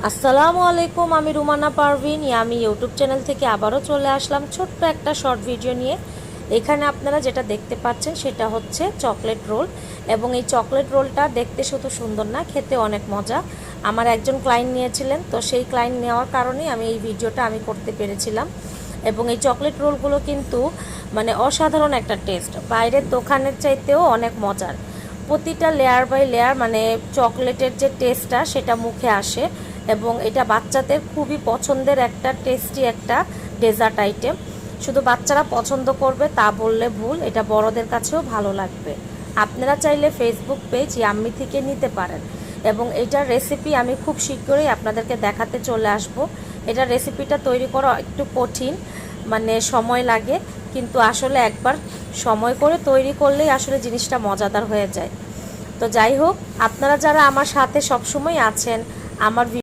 আসসালামু আলাইকুম, আমি রুমানা পারভিন। আমি ইউটিউব চ্যানেল থেকে আবারও চলে আসলাম ছোট্ট একটা শর্ট ভিডিও নিয়ে। এখানে আপনারা যেটা দেখতে পাচ্ছেন সেটা হচ্ছে চকলেট রোল, এবং এই চকলেট রোলটা দেখতে শুধু সুন্দর না, খেতে অনেক মজা। আমার একজন ক্লায়েন্ট নিয়েছিলেন, তো সেই ক্লায়েন্ট নেওয়ার কারণেই আমি এই ভিডিওটা করতে পেরেছিলাম। এবং এই চকলেট রোলগুলো কিন্তু অসাধারণ একটা টেস্ট, বাইরের দোকানের চাইতেও অনেক মজার। প্রতিটা লেয়ার বাই লেয়ার চকলেটের যে টেস্টটা সেটা মুখে আসে, এবং এটা বাচ্চাদের খুবই পছন্দের একটা টেস্টি একটা ডেজার্ট আইটেম। শুধু বাচ্চারা পছন্দ করবে তা বললে ভুল, এটা বড়দের কাছেও ভালো লাগবে। আপনারা চাইলে ফেসবুক পেজ ইয়াম্মি থেকে নিতে পারেন, এবং এটার রেসিপি আমি খুব শীঘ্রই আপনাদেরকে দেখাতে চলে আসব। এটার রেসিপিটা তৈরি করা একটু কঠিন, সময় লাগে, কিন্তু আসলে একবার সময় করে তৈরি করলেই আসলে জিনিসটা মজাদার হয়ে যায়। তো যাই হোক, আপনারা যারা আমার সাথে সবসময় আছেন, আমার